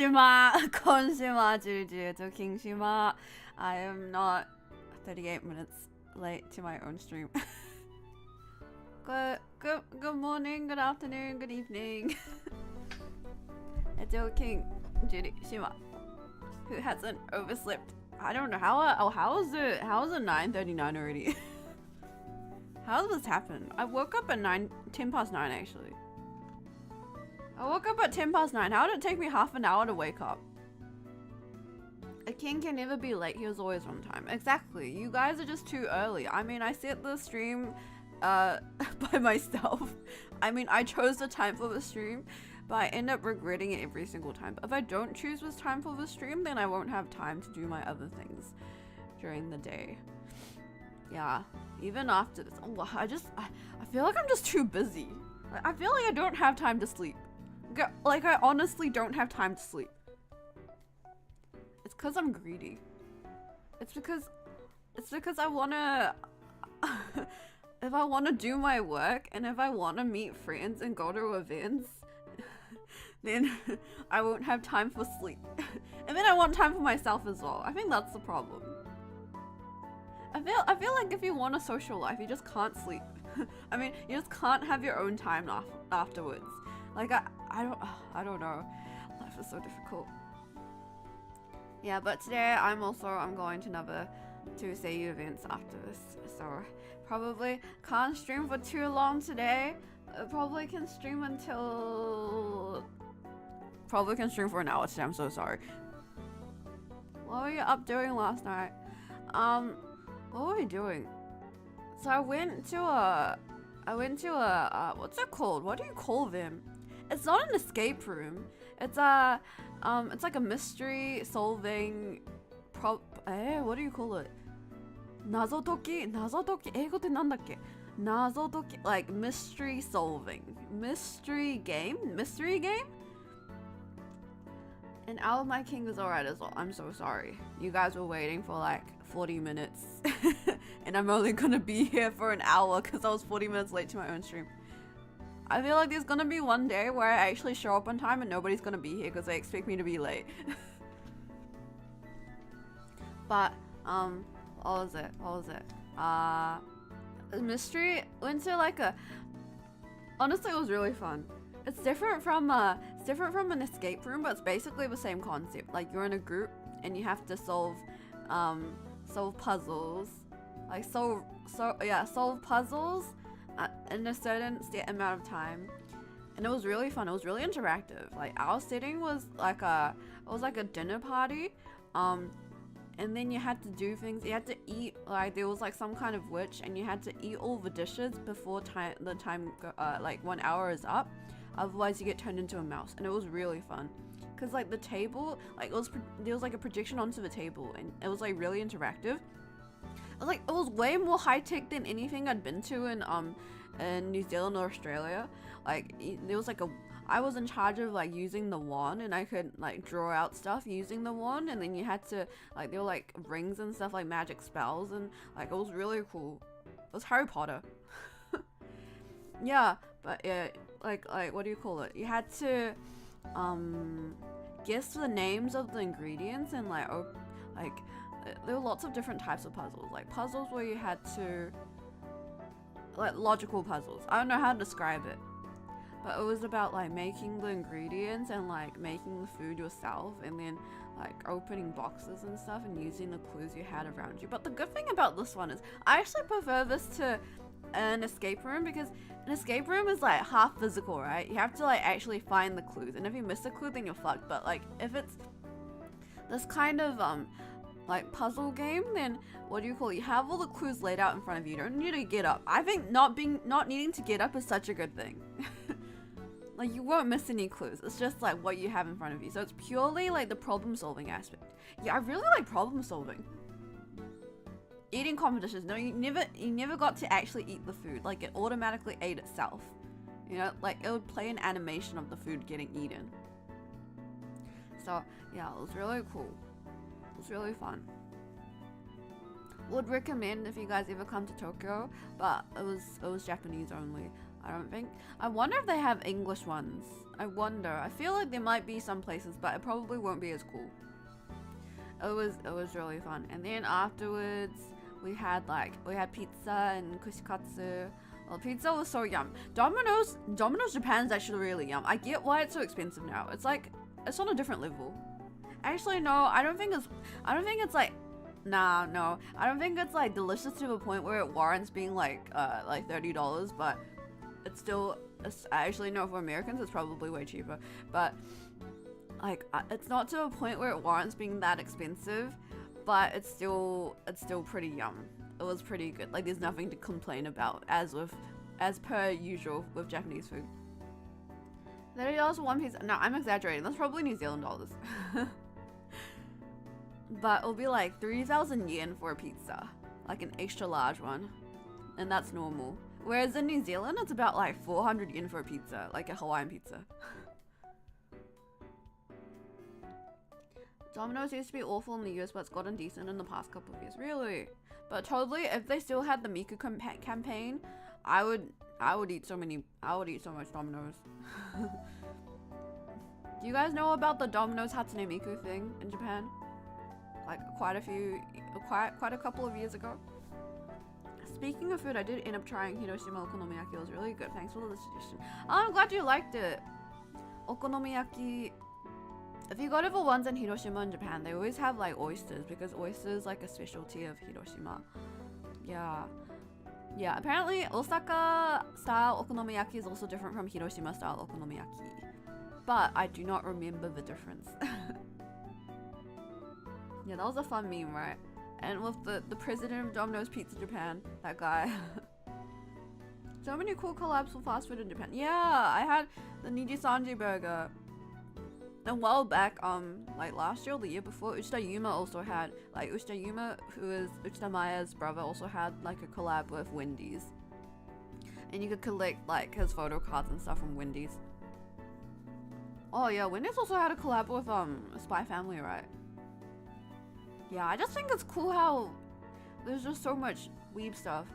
Konshima, Konshima, Juju to Kingshima. I am not 38 minutes late to my own stream. Good morning, good afternoon, good evening. It's King Judy Shima, who hasn't overslept. I don't know how is it 9:39 already? How does this happen? I woke up at 10 past 9 actually. I woke up at 10 past 9. How did it take me half an hour to wake up? A king can never be late. He was always on time. Exactly. You guys are just too early. I mean, I set the stream by myself. I mean, I chose the time for the stream, but I end up regretting it every single time. If I don't choose this time for the stream, then I won't have time to do my other things during the day. Yeah, even after this. Oh, I feel like I'm just too busy. I feel like I don't have time to sleep. Like, I honestly don't have time to sleep. It's because I'm greedy. It's because I wanna if I wanna do my work and if I wanna meet friends and go to events, then I won't have time for sleep. And then I want time for myself as well. I think that's the problem. I feel like if you want a social life, you just can't sleep. I mean, you just can't have your own time afterwards. Like I don't know. Life is so difficult. Yeah, but today I'm going to another 2CU events after this, so probably can't stream for too long today. Probably can stream for an hour today. I'm so sorry. What were you up doing last night? What were we doing? So I went to a what's it called? What do you call them? It's not an escape room. It's like a mystery solving what do you call it? Nazotoki? 英語ってなんだっけ? Nazotoki, like mystery solving. Mystery game? And Owl My King was alright as well. I'm so sorry. You guys were waiting for like 40 minutes. And I'm only gonna be here for an hour because I was 40 minutes late to my own stream. I feel like there's gonna be one day where I actually show up on time and nobody's gonna be here because they expect me to be late. But, what was it? Mystery went to like honestly, it was really fun. It's different from an escape room, but it's basically the same concept. Like, you're in a group and you have to solve puzzles. Like, solve puzzles in a certain amount of time. And it was really fun. It was really interactive. Like, our setting was like a dinner party. And then you had to do things. You had to eat, like, there was like some kind of witch, and you had to eat all the dishes before like 1 hour is up. Otherwise, you get turned into a mouse. And it was really fun, cause like the table, like there was like a projection onto the table, and it was like really interactive. It was way more high tech than anything I'd been to in New Zealand or Australia. Like, there was like I was in charge of like using the wand, and I could like draw out stuff using the wand, and then you had to like, there were like rings and stuff, like magic spells, and like it was really cool. It was Harry Potter. Yeah, but yeah, like what do you call it? You had to guess the names of the ingredients, and like there were lots of different types of puzzles. Like puzzles where you had to, like, logical puzzles. I don't know how to describe it. But it was about like making the ingredients and like making the food yourself, and then like opening boxes and stuff and using the clues you had around you. But the good thing about this one is I actually prefer this to an escape room, because an escape room is like half physical, right? You have to like actually find the clues, and if you miss a clue, then you're fucked. But like, if it's this kind of like puzzle game, then what do you call it? You have all the clues laid out in front of you. You don't need to get up. I think not needing to get up is such a good thing. Like, you won't miss any clues. It's just like what you have in front of you. So it's purely like the problem solving aspect. Yeah, I really like problem solving. Eating competitions. No, you never got to actually eat the food. Like, it automatically ate itself. You know, like it would play an animation of the food getting eaten. So yeah, it was really cool. It was really fun. Would recommend if you guys ever come to Tokyo, but it was Japanese only. I don't think. I wonder if they have English ones. I wonder. I feel like there might be some places, but it probably won't be as cool. It was really fun. And then afterwards, we had pizza and kushikatsu. Well, pizza was so yum. Domino's Japan's actually really yum. I get why it's so expensive now. It's like it's on a different level. Actually, no, I don't think it's like no. I don't think it's like delicious to a point where it warrants being like $30, but it's still actually no, for Americans it's probably way cheaper. But like it's not to a point where it warrants being that expensive, but it's still pretty yum. It was pretty good. Like there's nothing to complain about as per usual with Japanese food. $30 for one pizza. No, I'm exaggerating. That's probably New Zealand dollars. But it'll be like 3,000 yen for a pizza, like an extra large one, and that's normal. Whereas in New Zealand, it's about like 400 yen for a pizza, like a Hawaiian pizza. Domino's used to be awful in the US, but it's gotten decent in the past couple of years. Really? But totally, if they still had the Miku campaign, I would eat so much Domino's. Do you guys know about the Domino's Hatsune Miku thing in Japan? Like quite a couple of years ago. Speaking of food, I did end up trying Hiroshima okonomiyaki. It was really good. Thanks for the suggestion. Oh, I'm glad you liked it. Okonomiyaki. If you go to the ones in Hiroshima in Japan, they always have like oysters because oysters like a specialty of Hiroshima. Yeah. Apparently Osaka style okonomiyaki is also different from Hiroshima style okonomiyaki, but I do not remember the difference. Yeah, that was a fun meme, right? And with the president of Domino's Pizza Japan, that guy. So many cool collabs for fast food in Japan. Yeah, I had the Niji Sanji burger. A while back, like last year or the year before, Uchida Yuma also had, like Uchida Yuma, who is Uchida Maya's brother, also had like a collab with Wendy's. And you could collect like his photo cards and stuff from Wendy's. Oh yeah, Wendy's also had a collab with Spy Family, right? Yeah, I just think it's cool how there's just so much weeb stuff.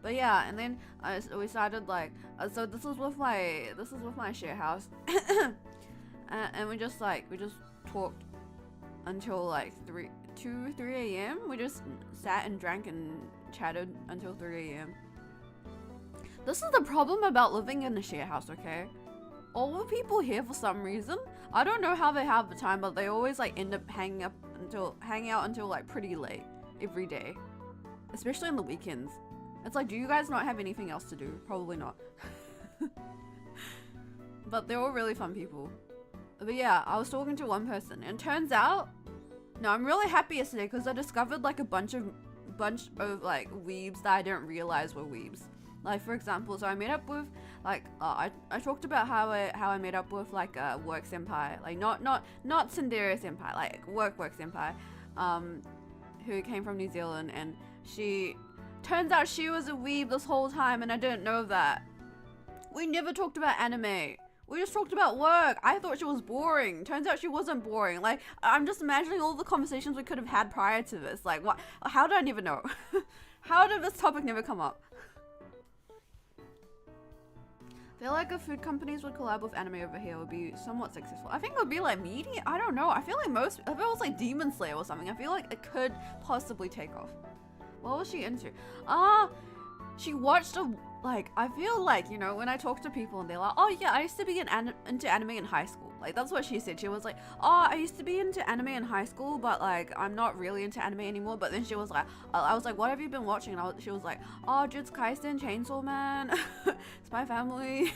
But yeah, and then we started like, so this was with my share house. And we just talked until like 3 a.m. We just sat and drank and chatted until 3 a.m. This is the problem about living in a share house, okay? All the people here, for some reason, I don't know how they have the time, but they always like end up hanging out until like pretty late every day, especially on the weekends. It's like, do you guys not have anything else to do? Probably not. But they're all really fun people. But yeah, I was talking to one person, and turns out, no, I'm really happy yesterday because I discovered like a bunch of like weebs that I didn't realize were weebs. Like for example, so I met up with like I talked about how I met up with like a work senpai, like not tsundere senpai, like work senpai, who came from New Zealand, and she turns out she was a weeb this whole time, and I didn't know that. We never talked about anime. We just talked about work. I thought she was boring. Turns out she wasn't boring. Like, I'm just imagining all the conversations we could have had prior to this. Like, what? How did I never know? How did this topic never come up? I feel like if food companies would collab with anime over here, it would be somewhat successful. I think it would be like media. I don't know. I feel like if it was like Demon Slayer or something, I feel like it could possibly take off. What was she into? She watched I feel like, you know, when I talk to people and they're like, oh yeah, I used to be into anime in high school. Like, that's what she said. She was like, oh, I used to be into anime in high school, but like, I'm not really into anime anymore. But then she was like, I was like, what have you been watching? And she was like, oh, Jujutsu Kaisen, Chainsaw Man, Spy Family,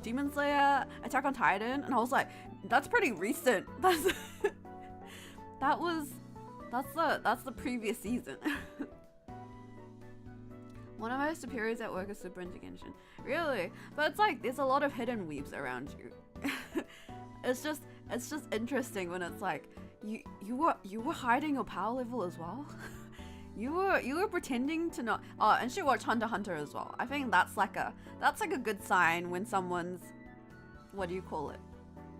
Demon Slayer, Attack on Titan. And I was like, that's pretty recent. That's the previous season. One of my superiors at work is super into Genshin. Really? But it's like, there's a lot of hidden weebs around you. It's just interesting when it's like, you were hiding your power level as well? you were pretending to not. Oh, and she watched Hunter x Hunter as well. I think that's like a good sign when someone's, what do you call it?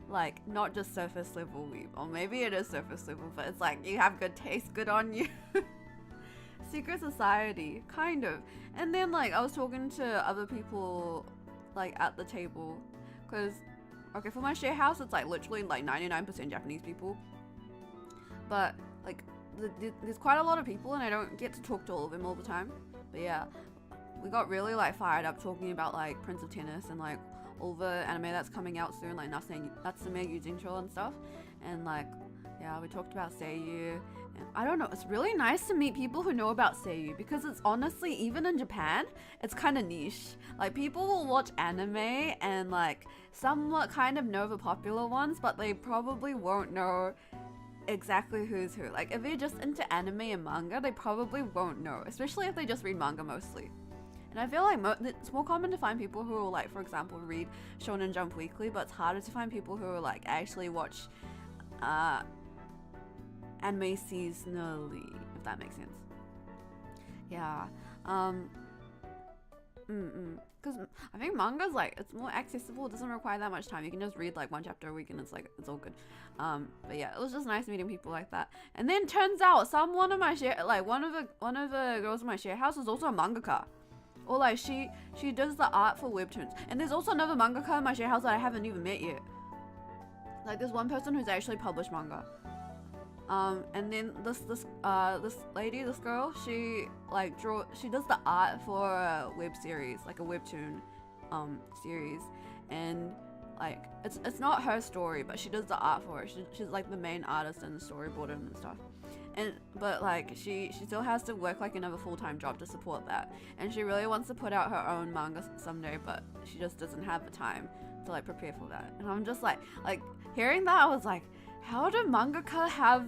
Like, not just surface level weeb. Or maybe it is surface level, but it's like, you have good taste, good on you. secret society, kind of. And then like I was talking to other people like at the table, because okay, for my share house it's like literally like 99% Japanese people, but like there's quite a lot of people and I don't get to talk to all of them all the time. But yeah, we got really like fired up talking about like Prince of Tennis and like all the anime that's coming out soon, like Natsume Yujincho and stuff. And like, yeah, we talked about Seiyu. And I don't know, it's really nice to meet people who know about Seiyu, because it's honestly, even in Japan, it's kind of niche. Like people will watch anime and like somewhat kind of know the popular ones, but they probably won't know exactly who's who. Like if they're just into anime and manga, they probably won't know, especially if they just read manga mostly. And I feel like it's more common to find people who will, like, for example, read Shonen Jump Weekly, but it's harder to find people who will like actually watch anime seasonally, if that makes sense. Yeah. Because I think manga's like, it's more accessible, it doesn't require that much time. You can just read like one chapter a week and it's like, it's all good. But yeah, it was just nice meeting people like that. And then turns out one of the girls in my share house is also a mangaka. Or like she does the art for webtoons. And there's also another mangaka in my share house that I haven't even met yet. Like there's one person who's actually published manga. And then this girl, she does the art for a web series, like a webtoon series, and like it's not her story, but she does the art for it. She's like the main artist and the storyboarder and stuff. But like she still has to work like another full-time job to support that, and she really wants to put out her own manga someday, but she just doesn't have the time to like prepare for that. And I'm just like hearing that, I was like, how do mangaka have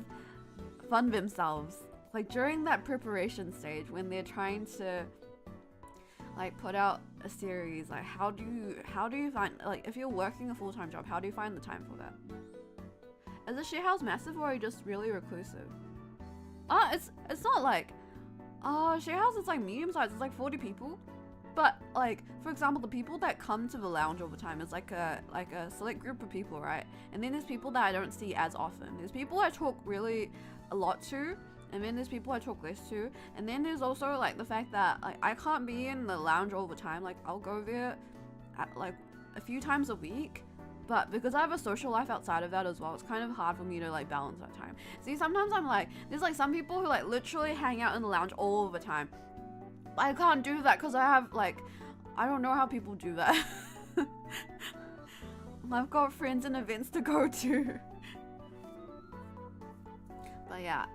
fun themselves like during that preparation stage when they're trying to like put out a series? Like how do you find, like if you're working a full-time job, how do you find the time for that? Is the share house massive, or are you just really reclusive? It's not like share house is like medium sized, it's like 40 people. But like, for example, the people that come to the lounge all the time is like a select group of people, right? And then there's people that I don't see as often. There's people I talk really a lot to, and then there's people I talk less to. And then there's also like the fact that like I can't be in the lounge all the time. Like I'll go there at, like a few times a week, but because I have a social life outside of that as well, it's kind of hard for me to like balance that time. See, sometimes I'm like, there's like some people who like literally hang out in the lounge all the time. I can't do that because I have like, I don't know how people do that. I've got friends and events to go to. But yeah,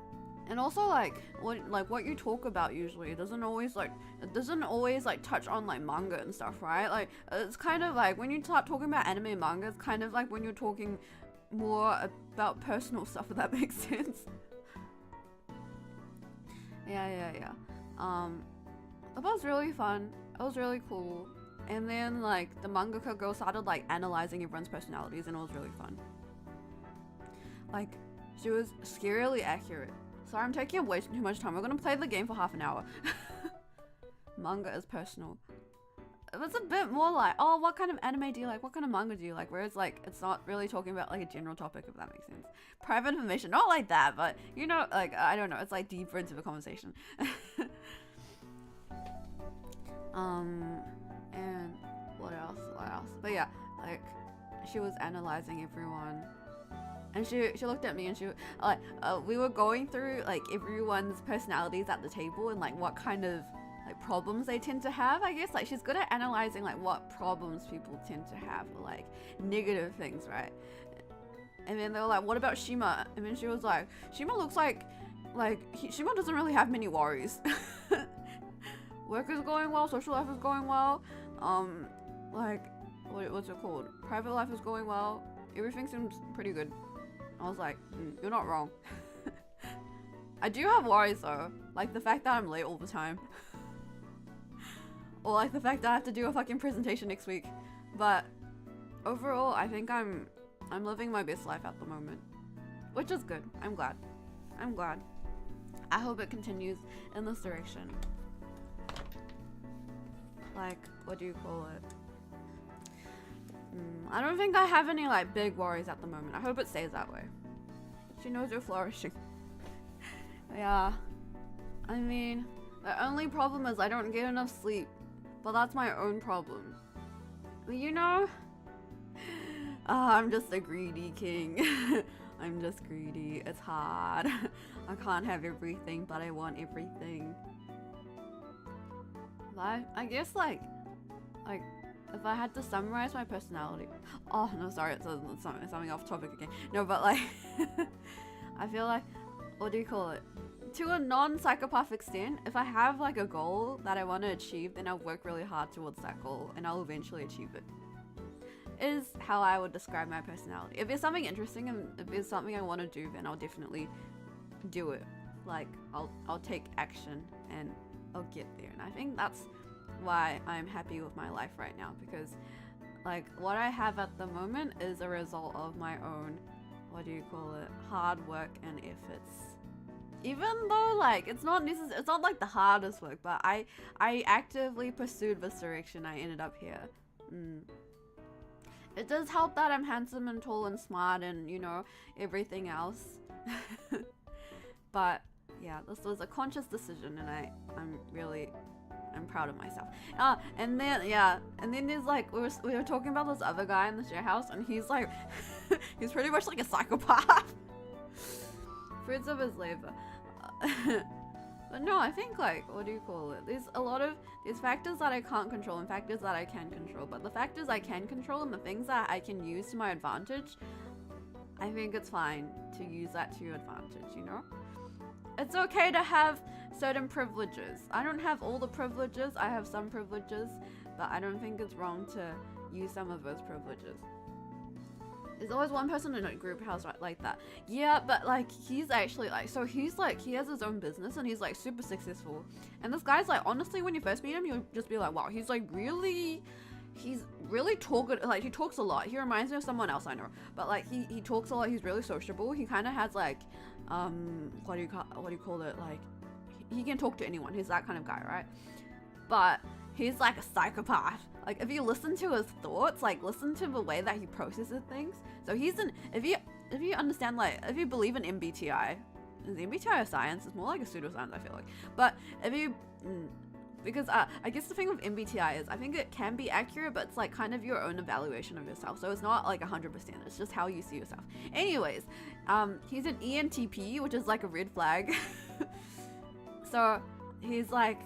and also like what you talk about usually doesn't always like touch on like manga and stuff, right? Like it's kind of like when you start talking about anime and manga, it's kind of like when you're talking more about personal stuff, if that makes sense. Yeah. That was really fun. It was really cool. And then like the mangaka girl started like analyzing everyone's personalities, and it was really fun. Like she was scarily accurate. Sorry, I'm taking up way too much time. We're gonna play the game for half an hour. Manga is personal. It was a bit more like, oh, what kind of anime do you like? What kind of manga do you like? Whereas like it's not really talking about like a general topic, if that makes sense. Private information, not like that, but you know, like I don't know, it's like deeper into the conversation. And what else? But yeah, like she was analyzing everyone, and she looked at me and she like we were going through like everyone's personalities at the table and like what kind of like problems they tend to have. I guess like she's good at analyzing like what problems people tend to have, or like negative things, right? And then they were like, what about Shima? And then she was like, Shima looks like Shima doesn't really have many worries. Work is going well, social life is going well, like, what's it called? Private life is going well, everything seems pretty good. I was like, you're not wrong. I do have worries though, like the fact that I'm late all the time. Or like the fact that I have to do a fucking presentation next week. But overall, I think I'm living my best life at the moment, which is good. I'm glad. I hope it continues in this direction. Like, what do you call it? I don't think I have any like big worries at the moment. I hope it stays that way. She knows you're flourishing. Yeah, I mean, The only problem is I don't get enough sleep. But that's my own problem. You know? I'm just a greedy king. I'm just greedy. It's hard. I can't have everything, but I want everything. Life, I guess like if I had to summarize my personality. Oh no, sorry, it's something off topic again. No, but like I feel like, what do you call it? To a non-psychopath extent, if I have like a goal that I want to achieve, then I'll work really hard towards that goal and I'll eventually achieve it. Is how I would describe my personality. If there's something interesting and if there's something I want to do, then I'll definitely do it. Like I'll take action and I'll get there. And I think that's why I'm happy with my life right now, because like what I have at the moment is a result of my own, what do you call it, hard work and efforts. Even though like it's not like the hardest work, but I actively pursued this direction. I ended up here. It does help that I'm handsome and tall and smart and, you know, everything else. But yeah, this was a conscious decision and I'm proud of myself. And then there's like, we were talking about this other guy in the share house, and he's like, he's pretty much like a psychopath. Fruits of his labor. But no, I think like, what do you call it? There's factors that I can't control and factors that I can control. But the factors I can control and the things that I can use to my advantage, I think it's fine to use that to your advantage, you know? It's okay to have certain privileges. I don't have all the privileges, I have some privileges, but I don't think it's wrong to use some of those privileges. There's always one person in a group house like that. Yeah, but like he's actually like, so he's like, he has his own business and he's like super successful. And this guy's like, honestly, when you first meet him, you'll just be like, wow, he's really talkative. Like he talks a lot. He reminds me of someone else I know. But like he talks a lot. He's really sociable. He kind of has like, what do you call it? Like he can talk to anyone. He's that kind of guy, right? But he's like a psychopath. Like if you listen to his thoughts, like listen to the way that he processes things. So if you understand, like if you believe in MBTI, is MBTI a science? It's more like a pseudoscience, I feel like. But if you, because I guess the thing with MBTI is I think it can be accurate, but it's like kind of your own evaluation of yourself. So it's not like 100%. It's just how you see yourself. Anyways, he's an ENTP, which is like a red flag. So he's like,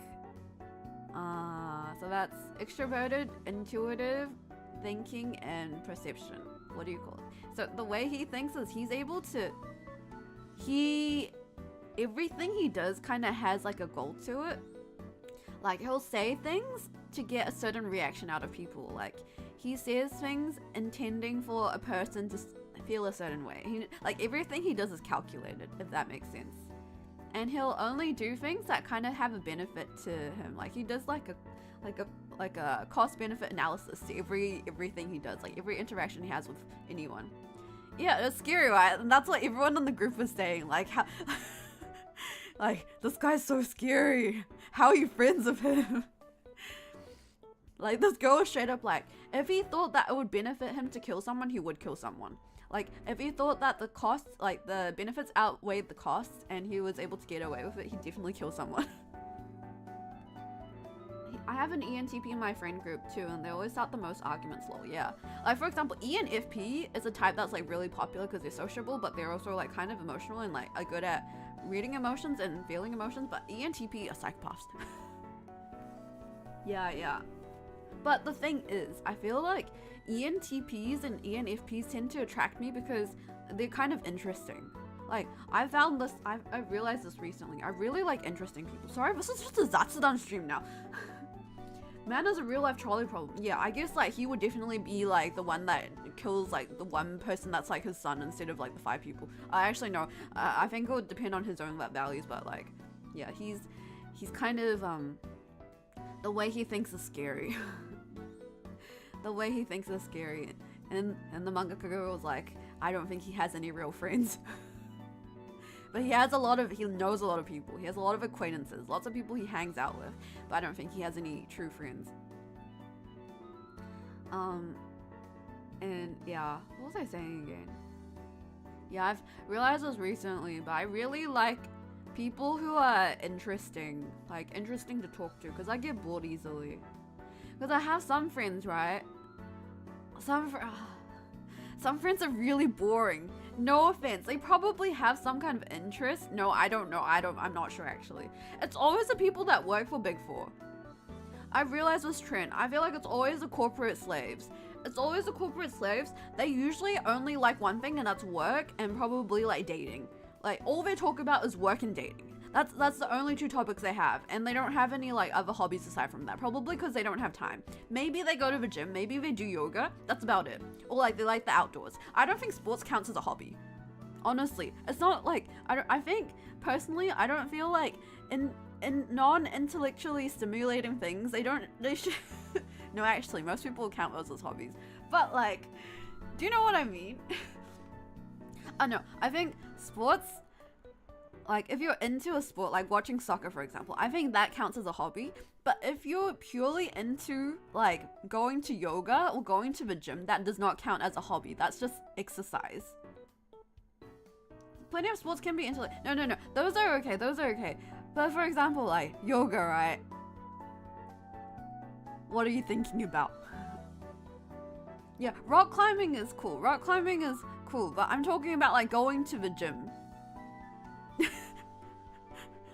so that's extroverted, intuitive, thinking, and perception. What do you call it? So the way he thinks is he's able to, everything he does kind of has like a goal to it. Like he'll say things to get a certain reaction out of people. Like he says things intending for a person to feel a certain way. Like everything he does is calculated, if that makes sense. And he'll only do things that kind of have a benefit to him. Like he does like a cost benefit analysis to everything he does, like every interaction he has with anyone. Yeah, it's scary, right? And that's what everyone in the group was saying. Like how, like this guy's so scary. How are you friends with him? Like this girl was straight up like, if he thought that it would benefit him to kill someone, he would kill someone. Like, if he thought that the costs, like, the benefits outweighed the costs and he was able to get away with it, he'd definitely kill someone. I have an ENTP in my friend group too, and they always start the most arguments, lol, yeah. Like, for example, ENFP is a type that's, like, really popular because they're sociable, but they're also, like, kind of emotional and, like, are good at reading emotions and feeling emotions, but ENTP are psychopaths. Yeah. But the thing is, I feel like ENTPs and ENFPs tend to attract me because they're kind of interesting. Like, I realized this recently. I really like interesting people. Sorry, this is just a Zatsudan stream now. Man has a real life trolley problem. Yeah, I guess like he would definitely be like the one that kills like the one person that's like his son instead of like the 5 people. I actually know. I think it would depend on his own values, but like, yeah, he's kind of the way he thinks is scary. The way he thinks is scary. And the mangaka girl was like, I don't think he has any real friends. But he knows a lot of people. He has a lot of acquaintances, lots of people he hangs out with, but I don't think he has any true friends. And yeah, what was I saying again? Yeah, I've realized this recently, but I really like people who are interesting, like interesting to talk to, because I get bored easily. Because I have some friends, right? Some friends are really boring. No offense, they probably have some kind of interest. No, I don't know. I'm not sure actually. It's always the people that work for Big Four. I've realized this trend. I feel like it's always the corporate slaves. It's always the corporate slaves. They usually only like one thing, and that's work and probably like dating. Like all they talk about is work and dating. That's the only two topics they have, and they don't have any like other hobbies aside from that, probably because they don't have time. Maybe they go to the gym, maybe they do yoga, that's about it. Or like they like the outdoors. I don't think sports counts as a hobby. Honestly, it's not like, I think personally, I don't feel like in non-intellectually stimulating things, they should no, actually most people count those as hobbies, but like, do you know what I mean? I know, I think sports, like if you're into a sport, like watching soccer for example, I think that counts as a hobby. But if you're purely into like going to yoga or going to the gym, that does not count as a hobby. That's just exercise. Plenty of sports can be into like, no, those are okay. But for example, like yoga, right? What are you thinking about? Yeah, rock climbing is cool, but I'm talking about like going to the gym.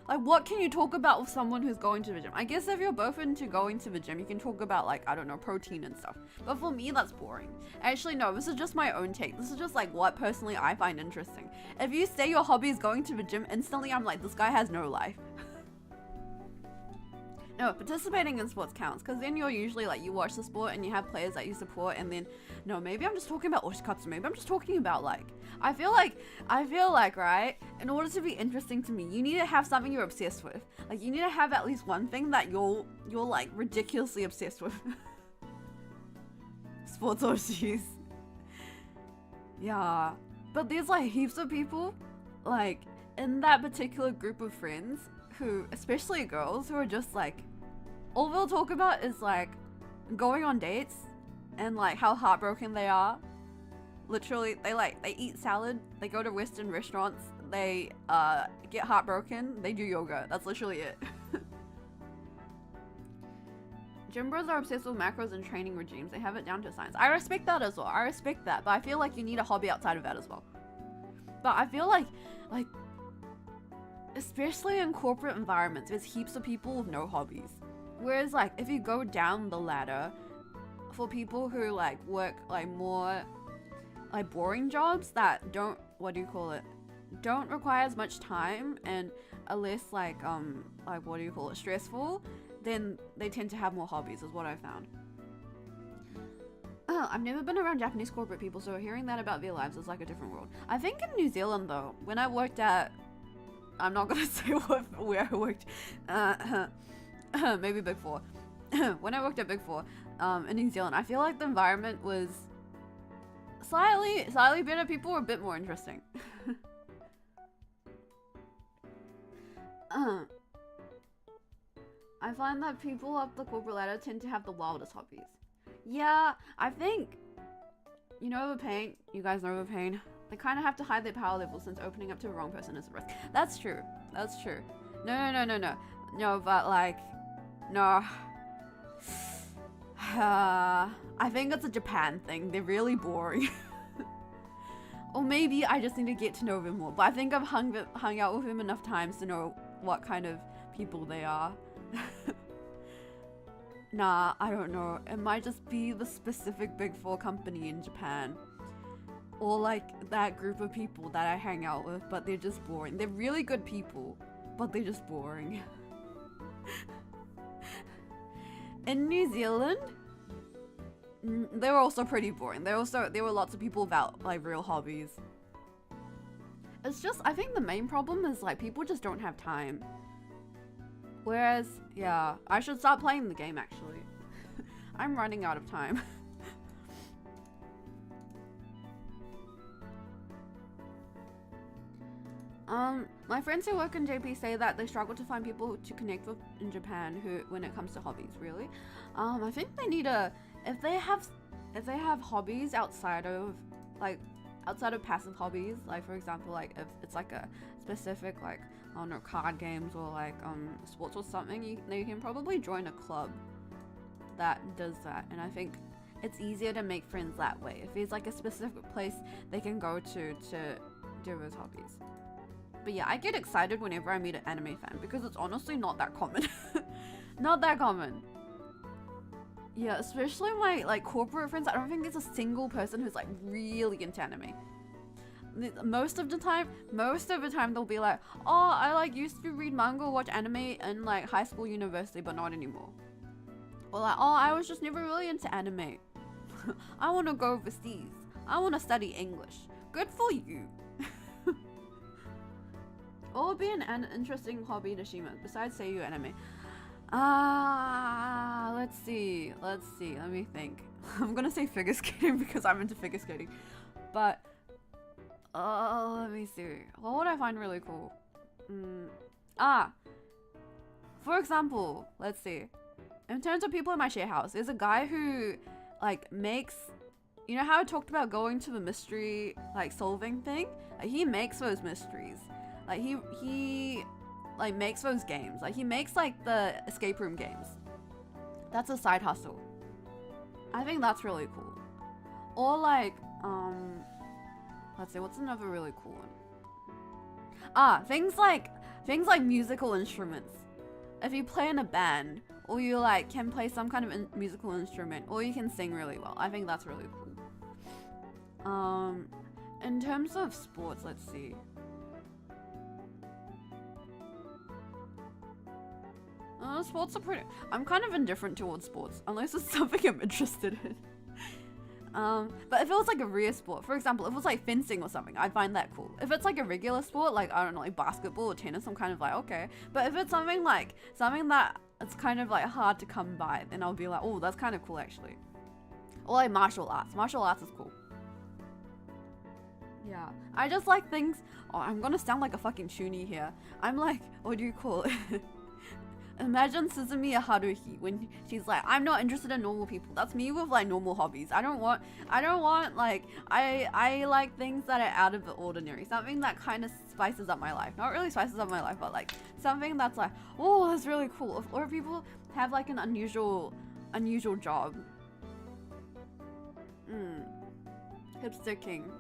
Like what can you talk about with someone who's going to the gym? I guess if you're both into going to the gym, you can talk about like, I don't know, protein and stuff. But for me, that's boring. Actually, no, this is just my own take. This is just like what personally I find interesting. If you say your hobby is going to the gym, instantly I'm like, this guy has no life. No, participating in sports counts, because then you're usually like, you watch the sport and you have players that you support, and then, no, maybe I'm just talking about oshikatsu, maybe I'm just talking about like, I feel like, right, in order to be interesting to me, you need to have something you're obsessed with. Like, you need to have at least one thing that you're like ridiculously obsessed with. Sports oshis. Yeah, but there's like heaps of people, like, in that particular group of friends who, especially girls, who are just like, all they'll talk about is like going on dates and like how heartbroken they are. Literally, they eat salad, they go to Western restaurants, they get heartbroken, they do yoga. That's literally it. Gym bros are obsessed with macros and training regimes. They have it down to science. I respect that as well. I respect that, but I feel like you need a hobby outside of that as well. But I feel like especially in corporate environments, there's heaps of people with no hobbies. Whereas like if you go down the ladder, for people who like work like more like boring jobs that don't, don't require as much time and are less like stressful, then they tend to have more hobbies, is what I found. I've never been around Japanese corporate people, so hearing that about their lives is like a different world. I think in New Zealand though, when I worked at, I'm not gonna say where I worked, maybe Big Four. When I worked at Big Four in New Zealand, I feel like the environment was slightly better. People were a bit more interesting. I find that people up the corporate ladder tend to have the wildest hobbies. Yeah, I think, you know the pain, you guys know the pain. They kind of have to hide their power level since opening up to the wrong person is a risk. That's true. That's true. No, but like, no. I think it's a Japan thing. They're really boring. Or maybe I just need to get to know them more. But I think I've hung out with them enough times to know what kind of people they are. Nah, I don't know. It might just be the specific Big Four company in Japan. Or like that group of people that I hang out with, but they're just boring. They're really good people, but they're just boring. In New Zealand, they were also pretty boring. There were lots of people without like real hobbies. It's just, I think the main problem is like people just don't have time. Whereas, yeah, I should start playing the game actually. I'm running out of time. My friends who work in JP say that they struggle to find people to connect with in Japan when it comes to hobbies, really. I think they need if they have hobbies outside of passive hobbies, like for example, like if it's like a specific like I don't know, card games or like sports or something, you can probably join a club that does that. And I think it's easier to make friends that way. If there's like a specific place they can go to do those hobbies. But yeah, I get excited whenever I meet an anime fan because it's honestly not that common. Not that common. Yeah, especially my like corporate friends. I don't think there's a single person who's like really into anime. Most of the time they'll be like, oh, I like used to read manga or watch anime in like high school, university, but not anymore. Or like, oh, I was just never really into anime. I want to go overseas. I want to study English. Good for you. What would be an interesting hobby to Shima besides Seiyu anime? Let's see. Let me think. I'm gonna say figure skating because I'm into figure skating. But, let me see. What would I find really cool? For example, let's see. In terms of people in my share house, there's a guy who, like, makes... You know how I talked about going to the mystery, like, solving thing? Like, he makes those mysteries. Like, he like, makes those games. Like, he makes, like, the escape room games. That's a side hustle. I think that's really cool. Or, like, let's see, what's another really cool one? Things like musical instruments. If you play in a band, or you, like, can play some kind of musical instrument, or you can sing really well. I think that's really cool. In terms of sports, let's see. Sports are pretty... I'm kind of indifferent towards sports, unless it's something I'm interested in. But if it was like a real sport, for example, if it was like fencing or something, I'd find that cool. If it's like a regular sport, like, I don't know, like basketball or tennis, I'm kind of like, okay. But if it's something that it's kind of like hard to come by, then I'll be like, oh, that's kind of cool actually. Or like martial arts. Martial arts is cool. Yeah, I just like things... Oh, I'm gonna sound like a fucking chuny here. I'm like, what do you call it? Imagine Suzumi Haruhi when she's like, I'm not interested in normal people. That's me with like normal hobbies. I don't want like, I like things that are out of the ordinary. Something that kind of spices up my life. Not really spices up my life, but like something that's like, oh, that's really cool. Or people have like an unusual job. Hipster king.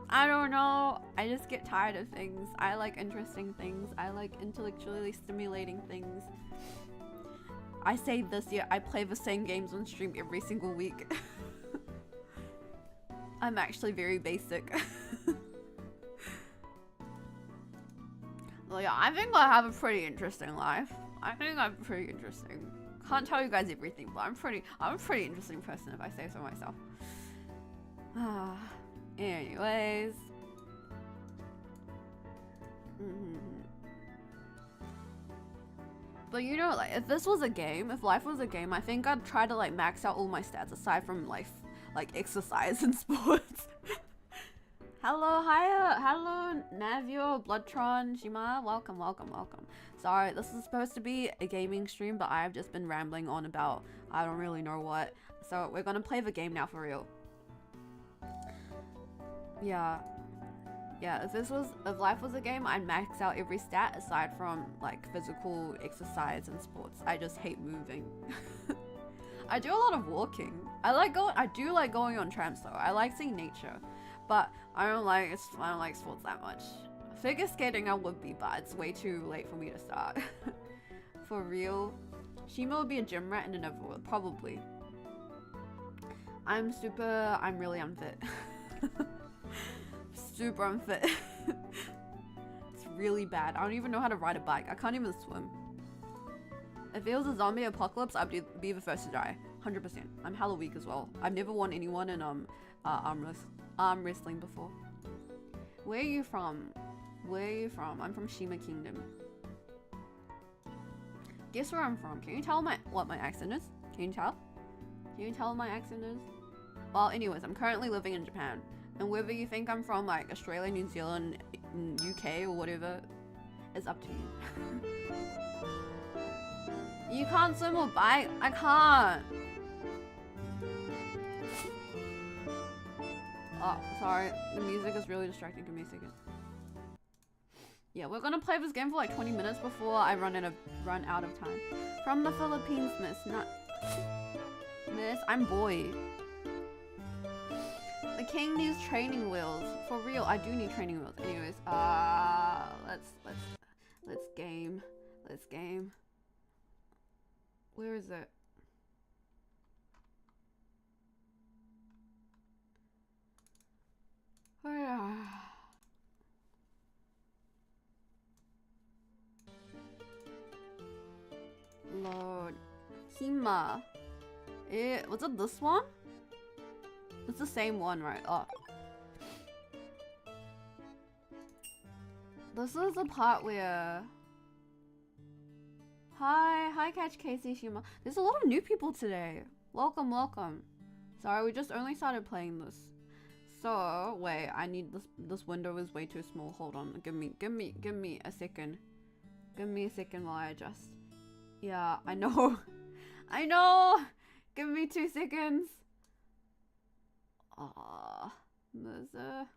I don't know. I just get tired of things. I like interesting things. I like intellectually stimulating things. I say this year I play the same games on stream every single week. I'm actually very basic. Well, yeah, I think I have a pretty interesting life. I think I'm pretty interesting. Can't tell you guys everything, but I'm a pretty interesting person if I say so myself. Anyways. But you know, like, if this was a game, if life was a game, I think I'd try to like max out all my stats aside from life, like exercise and sports. Hello, hiya, hello, Navio, Bloodtron, Shima, welcome. Sorry, this is supposed to be a gaming stream, but I've just been rambling on about I don't really know what. So we're gonna play the game now for real. Yeah, if life was a game, I'd max out every stat aside from like physical exercise and sports. I just hate moving. I do a lot of walking. I do like going on trams though. I like seeing nature, but I don't like sports that much. Figure skating I would be, but it's way too late for me to start. For real, Shima would be a gym rat in another world, probably. I'm really unfit. Super unfit. It's really bad. I don't even know how to ride a bike. I can't even swim. If it was a zombie apocalypse, I'd be the first to die. 100%. I'm hella weak as well. I've never won anyone in arm wrestling before. Where are you from? I'm from Shima Kingdom. Guess where I'm from? Can you tell what my accent is? Can you tell? Can you tell what my accent is? Well, anyways, I'm currently living in Japan. And whether you think I'm from like Australia, New Zealand, UK or whatever, is up to you. You can't swim or bike? I can't. Oh, sorry. The music is really distracting. Give me a second. Yeah, we're gonna play this game for like 20 minutes before I run out of time. From the Philippines, miss. Not miss, I'm boy. The king needs training wheels. For real, I do need training wheels. Anyways, let's game. Let's game. Where is it? Lord. Hima. Was it this one? It's the same one, right? Oh. This is the part where... Hi, Catch Casey Shima. There's a lot of new people today. Welcome, welcome. Sorry, we just only started playing this. So, wait, I need this window is way too small. Hold on, give me a second. Give me a second while I adjust. Yeah, I know. I know! Give me 2 seconds. There's a...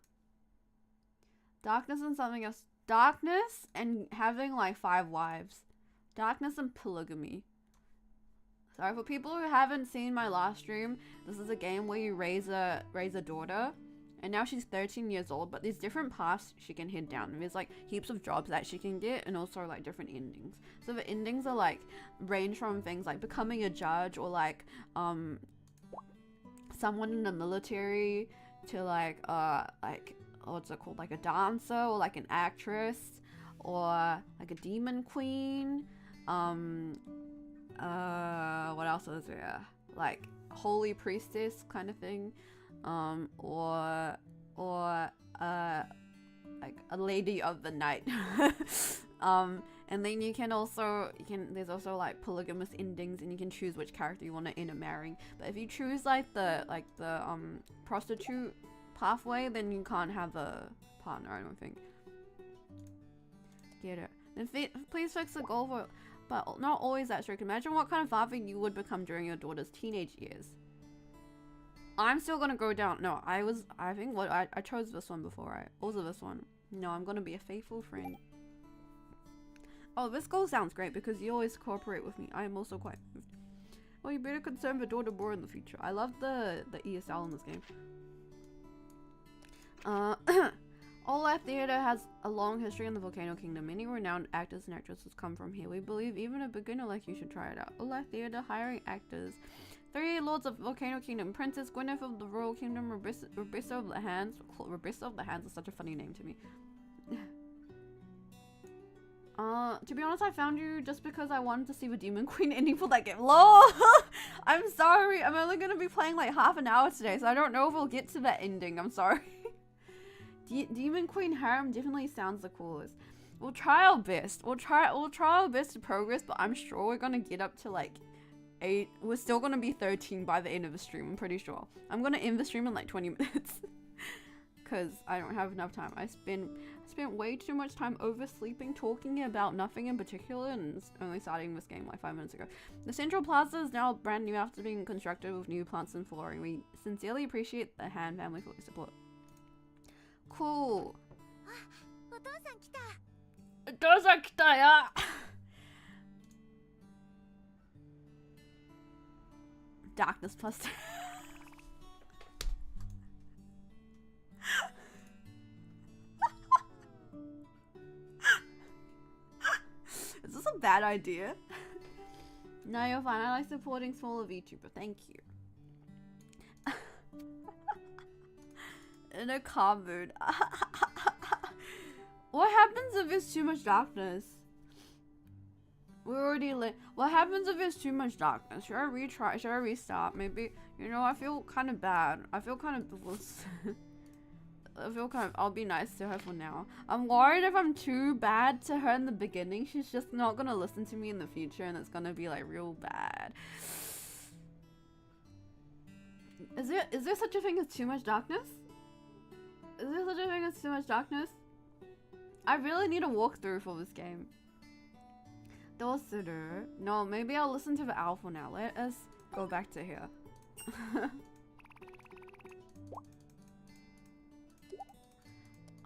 Darkness and something else. Darkness and having like 5 wives. Darkness and polygamy. Sorry, for people who haven't seen my last stream, this is a game where you raise a daughter. And now she's 13 years old, but there's different paths she can head down. There's like heaps of jobs that she can get and also like different endings. So the endings are like range from things like becoming a judge or like someone in the military to like what's it called, like a dancer or like an actress or like a demon queen. What else is there? Like holy priestess kind of thing. Or like a lady of the night. And then there's also like polygamous endings, and you can choose which character you want to end up marrying. But if you choose like the prostitute pathway, then you can't have a partner, I don't think. Get it. Then please fix the goal for, but not always that strict. Imagine what kind of father you would become during your daughter's teenage years. I'm still gonna go down. No, I chose this one before, right? Also this one. No, I'm gonna be a faithful friend. Oh, this goal sounds great because you always cooperate with me. I am also quite moved. Well, you better concern the daughter more in the future. I love the ESL in this game. All Life Theatre has a long history in the Volcano Kingdom. Many renowned actors and actresses come from here. We believe even a beginner like you should try it out. All Life Theatre hiring actors. 3 Lords of Volcano Kingdom. Princess Gwyneth of the Royal Kingdom. Rabissa of the Hands. Rabissa of the Hands is such a funny name to me. To be honest, I found you just because I wanted to see the Demon Queen ending for that game. LOL! I'm sorry. I'm only going to be playing like half an hour today, so I don't know if we'll get to that ending. I'm sorry. Demon Queen Harem definitely sounds the coolest. We'll try our best. We'll try our best to progress, but I'm sure we're going to get up to like 8. We're still going to be 13 by the end of the stream, I'm pretty sure. I'm going to end the stream in like 20 minutes. Because I don't have enough time. I spent way too much time oversleeping, talking about nothing in particular, and only starting this game like 5 minutes ago. The Central Plaza is now brand new after being constructed with new plants and flooring. We sincerely appreciate the Han family for your support. Cool. Darkness plus. Is this a bad idea? No, you're fine. I like supporting smaller VTuber. Thank you. In a calm mood. What happens if there's too much darkness? We're already lit. What happens if there's too much darkness? Should I retry? Should I restart? Maybe. You know, I feel kind of bad. I feel kind of... I'll be nice to her for now. I'm worried if I'm too bad to her in the beginning, she's just not gonna listen to me in the future, and it's gonna be like real bad. Is there such a thing as too much darkness? Is there such a thing as too much darkness? I really need a walkthrough for this game. No, maybe I'll listen to the owl for now. Let us go back to here.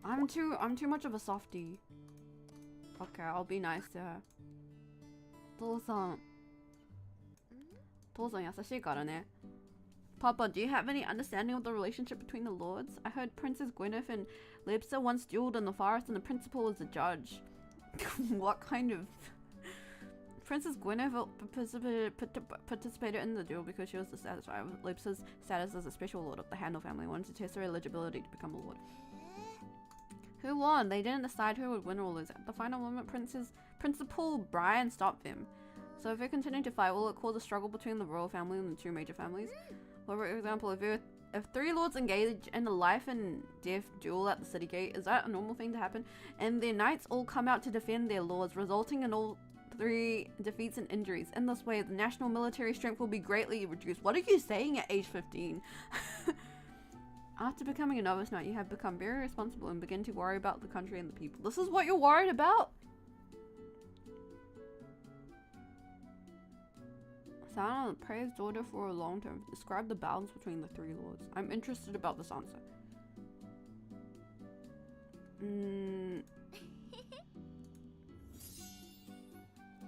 I'm too much of a softie. Okay, I'll be nice to her. 父さん優しいからね. Papa, do you have any understanding of the relationship between the lords? I heard Princess Gwyneth and Lipsa once dueled in the forest and the principal was the judge. What kind of... Princess Gwyneth participated in the duel because she was dissatisfied with Lipsa's status as a special lord of the Handel family and wanted to test her eligibility to become a lord. Who won? They didn't decide who would win or lose. At the final moment, Principal Brian stopped them. So if they continue to fight, will it cause a struggle between the royal family and the two major families? For example, if three lords engage in a life and death duel at the city gate, is that a normal thing to happen? And their knights all come out to defend their lords, resulting in all three defeats and injuries. In this way, the national military strength will be greatly reduced. What are you saying at age 15? After becoming a novice knight, you have become very responsible and begin to worry about the country and the people. This is what you're worried about? Sana praised daughter for a long term. Describe the balance between the three lords. I'm interested about this answer.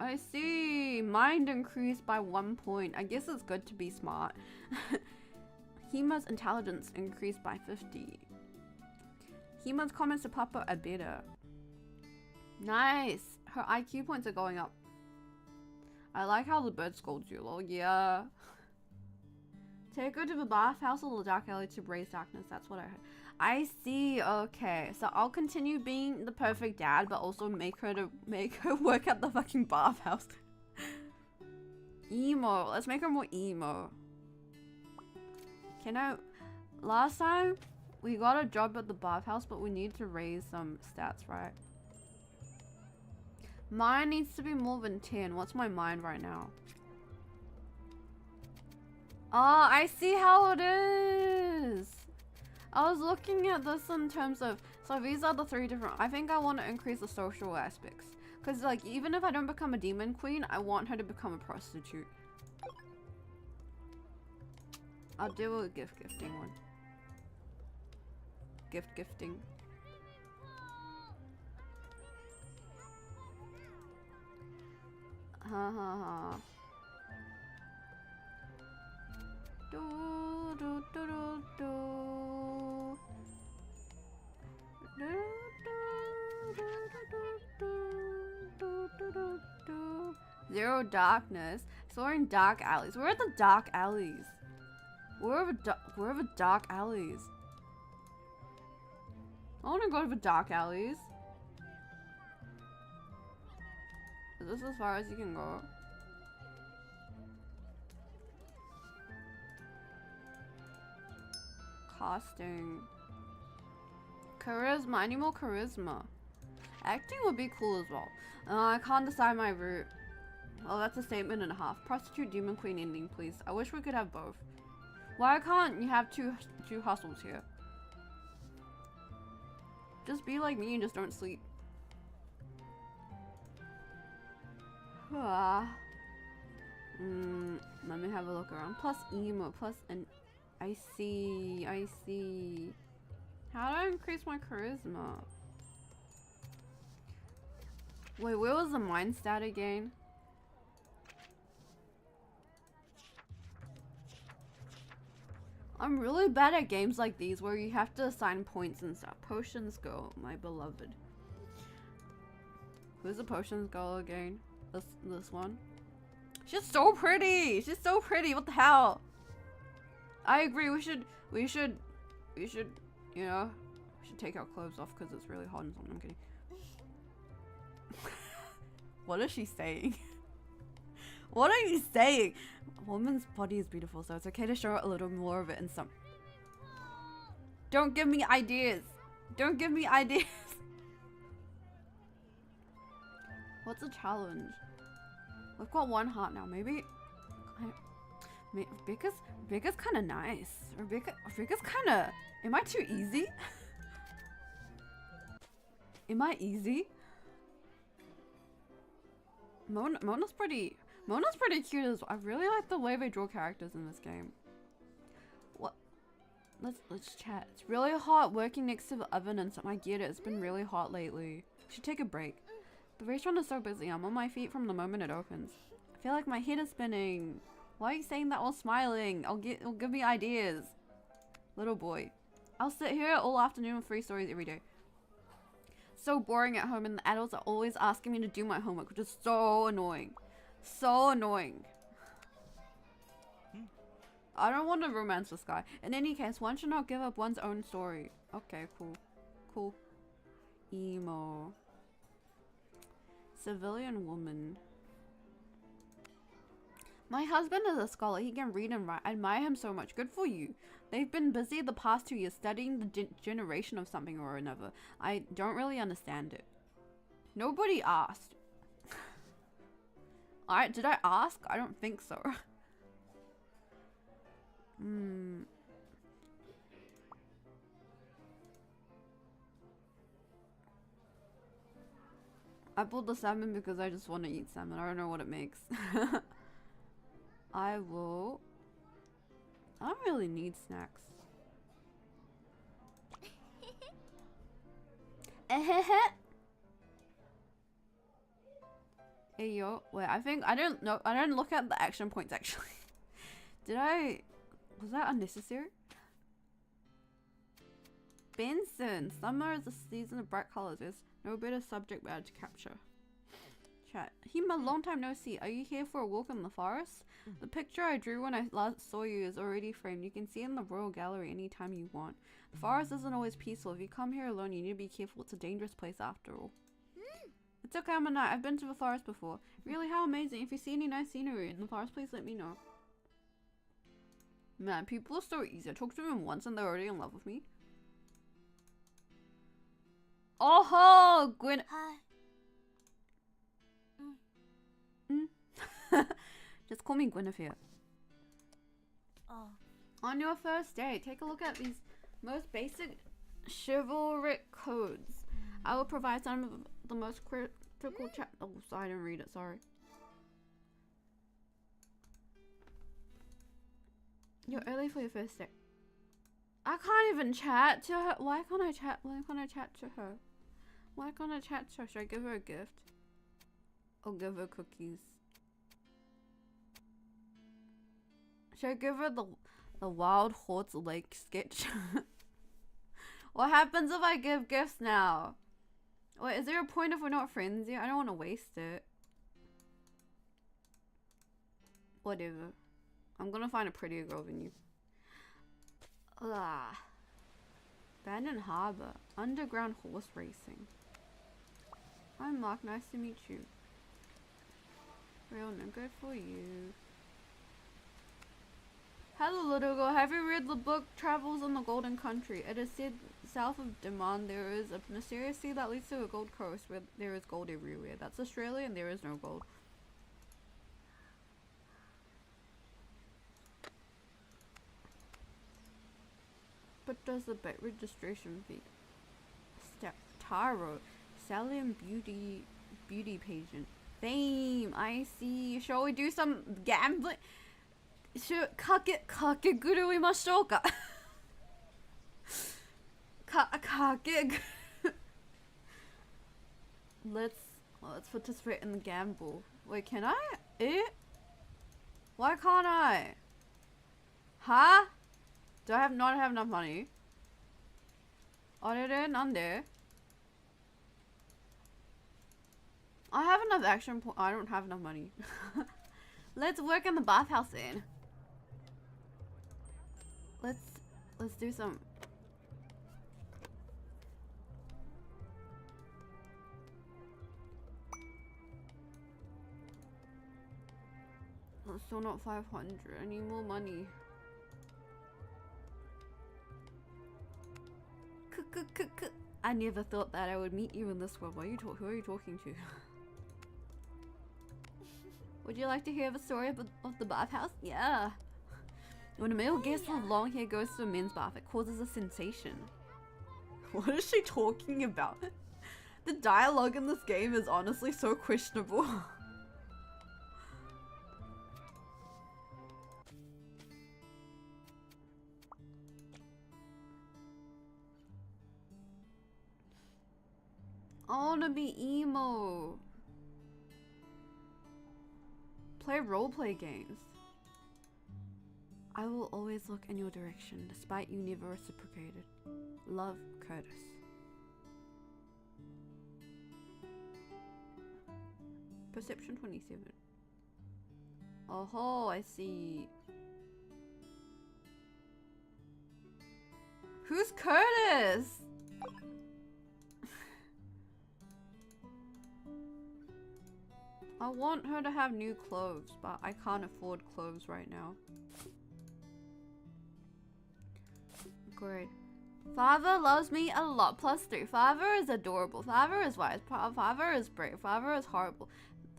I see. Mind increased by 1 point. I guess it's good to be smart. Hima's intelligence increased by 50. Hima's comments to Papa are better. Nice. Her IQ points are going up. I like how the bird scolds you, lol. Yeah. Take her to the bathhouse or the dark alley to raise darkness. That's what I heard. I see. Okay. So I'll continue being the perfect dad, but also make her work at the fucking bathhouse. Emo. Let's make her more emo. Last time we got a job at the bathhouse, but we need to raise some stats, right? Mine needs to be more than 10. What's my mind right now? Oh, I see how it is. I was looking at this in terms of, so these are the three different, I think I want to increase the social aspects. Because like, even if I don't become a demon queen, I want her to become a prostitute. I'll do a gifting one. Gifting. Ha ha ha. Do do do do do. Do do do do do do. Zero darkness. So we're in dark alleys. Where are the dark alleys? Where are the dark alleys? I want to go to the dark alleys. Is this as far as you can go? Casting. Charisma. I need more charisma. Acting would be cool as well. I can't decide my route. Oh, that's a statement and a half. Prostitute, demon queen ending, please. I wish we could have both. Why can't you have two hustles here? Just be like me and just don't sleep. Let me have a look around. Plus emo, plus and I see. How do I increase my charisma? Wait, where was the mind stat again? I'm really bad at games like these where you have to assign points and stuff. Potions go, my beloved. Where's the potions go again? This one. She's so pretty. She's so pretty. What the hell? I agree. We should, you know, we should take our clothes off because it's really hot and something. I'm kidding. What is she saying? What are you saying? A woman's body is beautiful, so it's okay to show a little more of it in some. Don't give me ideas. Don't give me ideas. What's the challenge? We've got one heart now. Maybe Rebecca's kind of nice. Rebecca's kind of. Am I too easy? Am I easy? Mona's pretty cute as well. I really like the way they draw characters in this game. What? Let's chat. It's really hot working next to the oven and something. I get it. It's been really hot lately. Should take a break. The restaurant is so busy. I'm on my feet from the moment it opens. I feel like my head is spinning. Why are you saying that while smiling? It'll give me ideas. Little boy. I'll sit here all afternoon with 3 stories every day. So boring at home, and the adults are always asking me to do my homework, which is so annoying. So annoying. I don't want to romance this guy. In any case, one should not give up one's own story. Okay, cool. Cool. Emo. Civilian woman. My husband is a scholar. He can read and write. I admire him so much. Good for you. They've been busy the past 2 years studying the generation of something or another. I don't really understand it. Nobody asked. Alright, did I ask? I don't think so. I pulled the salmon because I just want to eat salmon. I don't know what it makes. I don't really need snacks. Hey yo, wait, I don't know. I don't look at the action points actually. Was that unnecessary? Benson, summer is a season of bright colors. There's no better subject matter to capture. Chat. Hima, long time no see. Are you here for a walk in the forest? The picture I drew when I last saw you is already framed. You can see it in the Royal Gallery anytime you want. The forest isn't always peaceful. If you come here alone, you need to be careful. It's a dangerous place after all. It's okay, I'm a knight. I've been to the forest before. Really, how amazing. If you see any nice scenery in the forest, please let me know. Man, people are so easy. I talked to them once and they're already in love with me. Oh, Gwen. Hi. Just call me Guinevere. Oh. On your first date, take a look at these most basic chivalric codes. I will provide some of the most critical oh, I didn't read it, sorry. You're early for your first date. I can't even chat to her. Why can't I chat? Why can't I chat to her? Why can't I chat to her? Should I give her a gift? I'll give her cookies. Should I give her the Wild Horse Lake sketch? What happens if I give gifts now? Wait, is there a point if we're not friends yet? I don't want to waste it. Whatever. I'm gonna find a prettier girl than you. Ugh. Abandoned Harbor. Underground horse racing. Hi Mark, nice to meet you. Real no good for you. Hello little girl, have you read the book Travels in the Golden Country? It is said south of Daman there is a mysterious sea that leads to a gold coast where there is gold everywhere. That's Australia and there is no gold. But does the bet registration fee? Step Taro. Sally and beauty pageant. I see. Shall we do some gambling? Should kakegurumashouka? Let's participate in the gamble. Wait, can I? Why can't I? Huh? Do I not have enough money? Nande? I have enough action point. I don't have enough money. Let's work in the bathhouse then. Let's do some. Still not 500. I need more money. I never thought that I would meet you in this world. Who are you talking to? Would you like to hear the story of the bathhouse? Yeah. When a male guest with long hair goes to a men's bath, it causes a sensation. What is she talking about? The dialogue in this game is honestly so questionable. I wanna be emo. Play roleplay games. I will always look in your direction, despite you never reciprocated. Love, Curtis. Perception 27. Oh, I see. Who's Curtis? I want her to have new clothes, but I can't afford clothes right now. Great. Father loves me a lot. +3. Father is adorable. Father is wise. Father is brave. Father is horrible.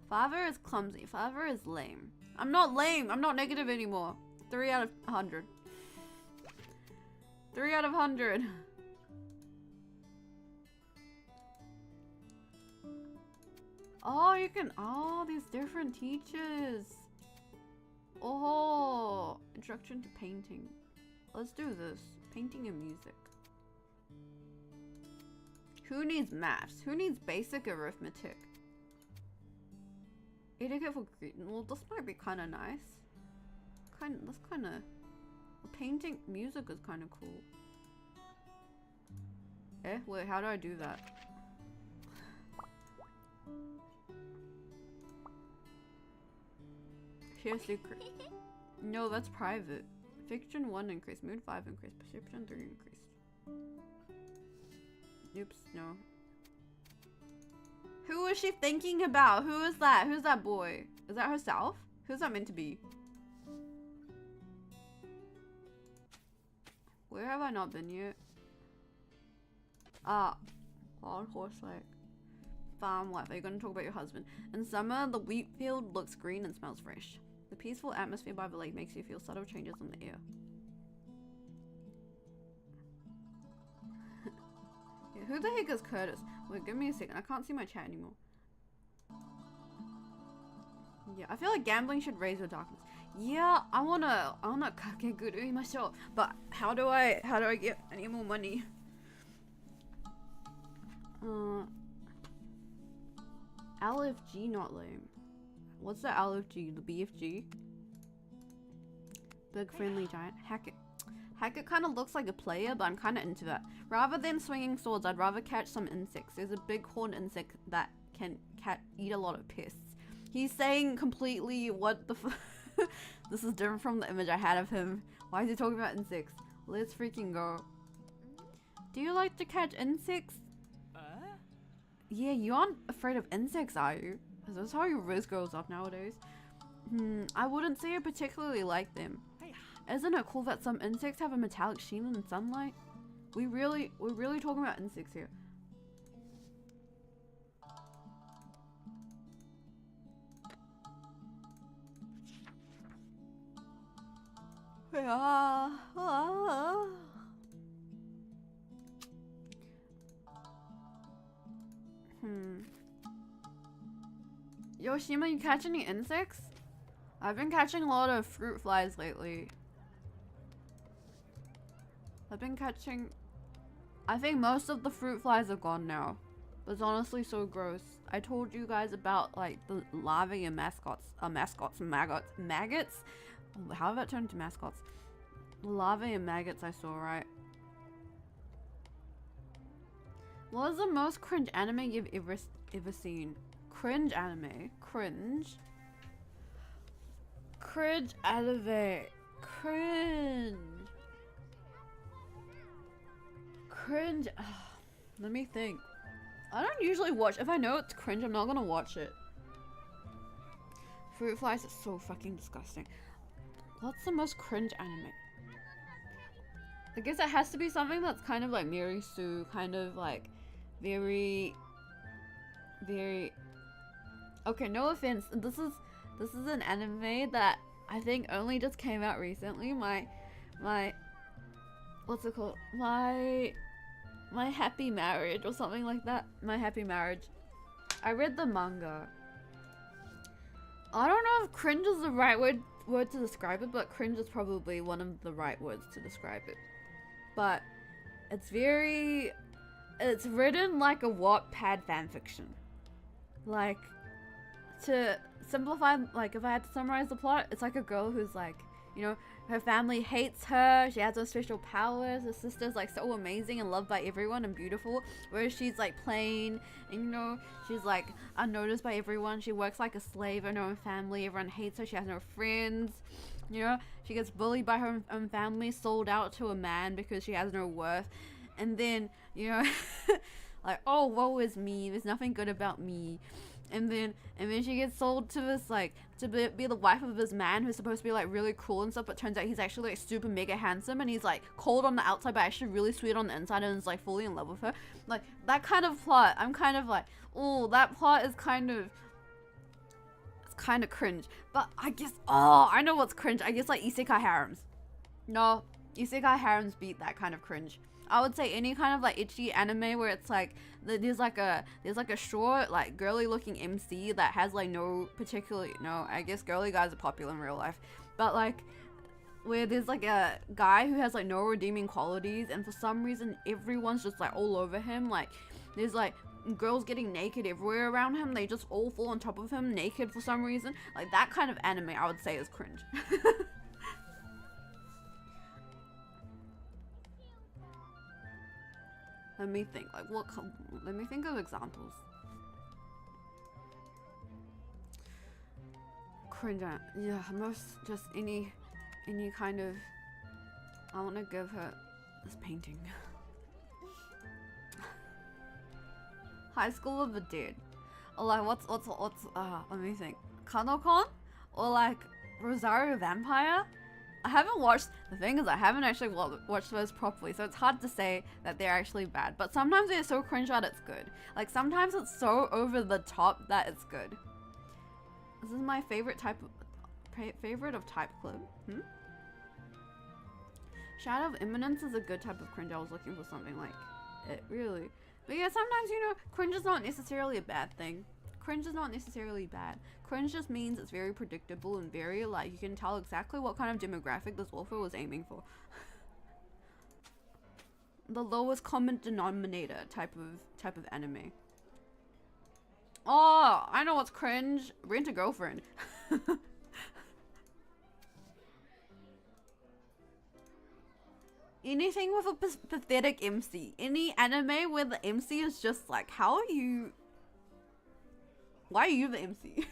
Father is clumsy. Father is lame. I'm not lame. I'm not negative anymore. 3 out of 100. 3 out of 100. Oh, you can. Oh, these different teachers. Oh, introduction to painting. Let's do this. Painting and music. Who needs maths? Who needs basic arithmetic? Etiquette for greeting. Well, this might be kind of nice. That's kind of. Painting music is kind of cool. Eh? Wait, how do I do that? Here's secret. No, that's private. Fiction 1 increased. Mood 5 increased. Perception 3 increased. Oops, no. Who is she thinking about? Who is that? Who's that boy? Is that herself? Who's that meant to be? Where have I not been yet? Ah, wild horse lake. Farm life. Are you going to talk about your husband? In summer, the wheat field looks green and smells fresh. The peaceful atmosphere by the lake makes you feel subtle changes in the air. Yeah, who the heck is Curtis? Wait, give me a second. I can't see my chat anymore. Yeah, I feel like gambling should raise your darkness. Yeah, I wanna kakeguru myself. But how do I get any more money? LFG not lame. What's the LFG? The BFG? Big friendly giant. Hackett. Hackett kind of looks like a player, but I'm kind of into that. Rather than swinging swords, I'd rather catch some insects. There's a big horned insect that can eat a lot of pests. He's saying completely what the f This is different from the image I had of him. Why is he talking about insects? Let's freaking go. Do you like to catch insects? Yeah, you aren't afraid of insects, are you? Is this how your Riz grows up nowadays? I wouldn't say I particularly like them. Isn't it cool that some insects have a metallic sheen in sunlight? We're really talking about insects here. Yoshima, you catch any insects? I've been catching a lot of fruit flies lately. I think most of the fruit flies are gone now. It's honestly so gross. I told you guys about like the larvae and maggots. How have I turned into mascots? The larvae and maggots I saw, right? What is the most cringe anime you've ever seen? Cringe anime? Cringe? Cringe anime. Cringe. Cringe. Let me think. I don't usually watch. If I know it's cringe, I'm not gonna watch it. Fruit flies is so fucking disgusting. What's the most cringe anime? I guess it has to be something that's kind of like Miri Sue, kind of like very. Okay, no offense. This is an anime that I think only just came out recently. My what's it called? My Happy Marriage or something like that. My Happy Marriage. I read the manga. I don't know if cringe is the right word to describe it, but cringe is probably one of the right words to describe it. But it's written like a Wattpad fanfiction. Like, to simplify, like if I had to summarize the plot, it's like a girl who's like, you know, her family hates her, she has no special powers, her sister's like so amazing and loved by everyone and beautiful, whereas she's like plain and, you know, she's like unnoticed by everyone, she works like a slave in her own family, everyone hates her, she has no friends, you know, she gets bullied by her own family, sold out to a man because she has no worth, and then, you know, like, oh, woe is me, there's nothing good about me. And then she gets sold to this, like, to be the wife of this man who's supposed to be like really cool and stuff, but turns out he's actually like super mega handsome, and he's like cold on the outside but actually really sweet on the inside, and is like fully in love with her. Like that kind of plot, I'm kind of like, oh, that plot is kind of, it's kind of cringe. But I guess, oh, I know what's cringe. I guess like isekai harems. No, isekai harems beat that kind of cringe. I would say any kind of like itchy anime where it's like there's like a short like girly looking MC that has like no particular, no, I guess girly guys are popular in real life, but like where there's like a guy who has like no redeeming qualities, and for some reason everyone's just like all over him. Like there's like girls getting naked everywhere around him, they just all fall on top of him naked for some reason. Like that kind of anime I would say is cringe. Let me think, like let me think of examples. Cringe, yeah, most just any kind of, I want to give her this painting. High School of the Dead. Or like what's let me think. Kanokon? Or like Rosario Vampire? I haven't watched, the thing is I haven't actually watched those properly, so it's hard to say that they're actually bad, but sometimes they're so cringe that it's good. Like sometimes it's so over the top that it's good. This is my favorite type club. Shadow of Imminence is a good type of cringe. I was looking for something like it, really. But yeah, sometimes, you know, cringe is not necessarily a bad thing. Cringe is not necessarily bad. Cringe just means it's very predictable and very, like, you can tell exactly what kind of demographic this author was aiming for. The lowest common denominator type of anime. Oh, I know what's cringe. Rent a Girlfriend. Anything with a pathetic MC. Any anime where the MC is just like, how are you... Why are you the MC?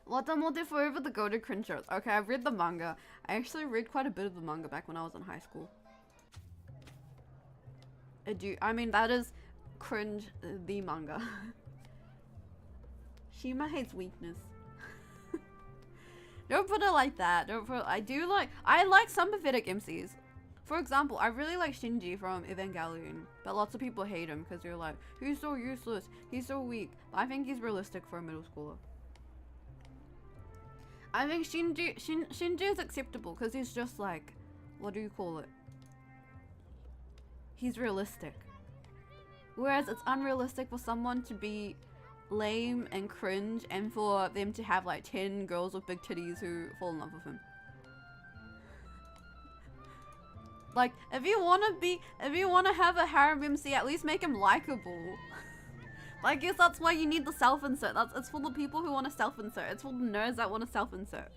Watamote Forever the go-to cringe shows. Okay, I've read the manga. I actually read quite a bit of the manga back when I was in high school. I mean, that is cringe, the manga. Shima hates weakness. Don't put it like that. I like some pathetic MCs. For example, I really like Shinji from Evangelion, but lots of people hate him because they're like, he's so useless, he's so weak. But I think he's realistic for a middle schooler. I think Shinji is acceptable because he's just like, what do you call it? He's realistic. Whereas it's unrealistic for someone to be lame and cringe and for them to have like 10 girls with big titties who fall in love with him. Like, if you want to have a harem MC, at least make him likable. I guess that's why you need the self-insert. It's for the people who want to self-insert. It's for the nerds that want to self-insert.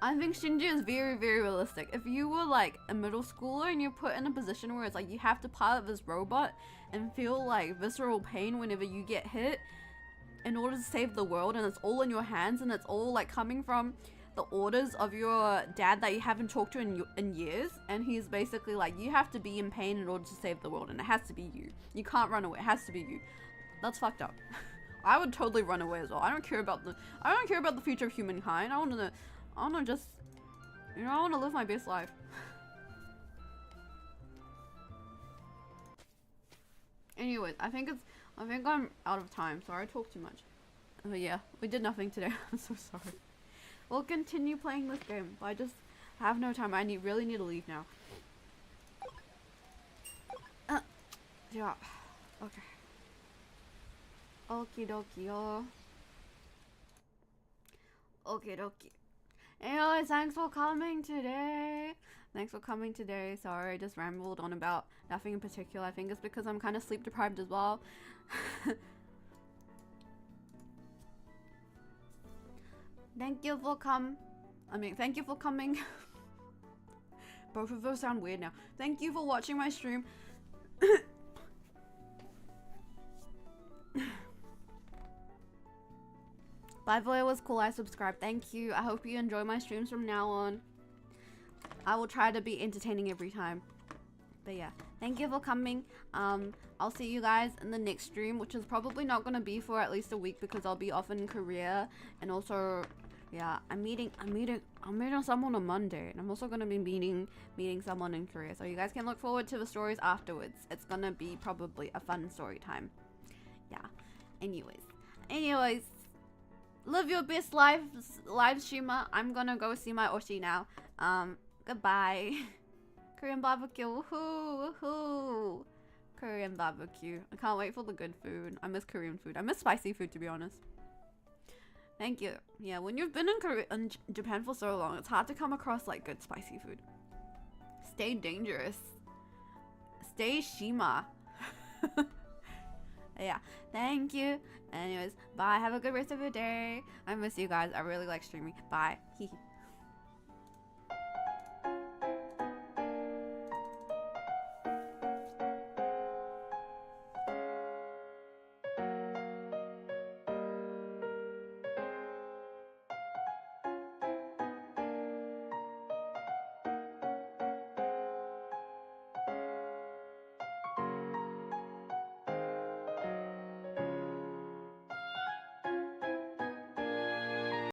I think Shinji is very, very realistic. If you were like a middle schooler and you're put in a position where it's like you have to pilot this robot and feel like visceral pain whenever you get hit in order to save the world, and it's all in your hands and it's all like coming from the orders of your dad that you haven't talked to in years, and he's basically like, you have to be in pain in order to save the world, and it has to be you. You can't run away. It has to be you. That's fucked up. I would totally run away as well. I don't care about the future of humankind. I wanna just, you know, I wanna live my best life. Anyways, I think I'm out of time. Sorry I talked too much. But yeah, we did nothing today. I'm so sorry. We'll continue playing this game, but I just have no time. I really need to leave now. Yeah. Okay. Okie dokie, yo. Okie dokie. Anyways, thanks for coming today. Thanks for coming today. Sorry, I just rambled on about nothing in particular. I think it's because I'm kind of sleep deprived as well. Thank you for thank you for coming. Both of those sound weird now. Thank you for watching my stream. Bye boy, was cool. I subscribed. Thank you. I hope you enjoy my streams from now on. I will try to be entertaining every time. But yeah, thank you for coming. I'll see you guys in the next stream, which is probably not gonna be for at least a week because I'll be off in Korea, and also, yeah, I'm meeting someone on Monday, and I'm also gonna be meeting someone in Korea. So you guys can look forward to the stories afterwards. It's gonna be probably a fun story time. Yeah. Anyways. Live your best live streamer. I'm gonna go see my Oshi now. Goodbye. Korean barbecue. Woohoo! Woohoo! Korean barbecue. I can't wait for the good food. I miss Korean food. I miss spicy food, to be honest. Thank you. Yeah, when you've been in Japan for so long, it's hard to come across like good spicy food. Stay dangerous. Stay Shima. Yeah, thank you. Anyways, bye. Have a good rest of your day. I miss you guys. I really like streaming. Bye.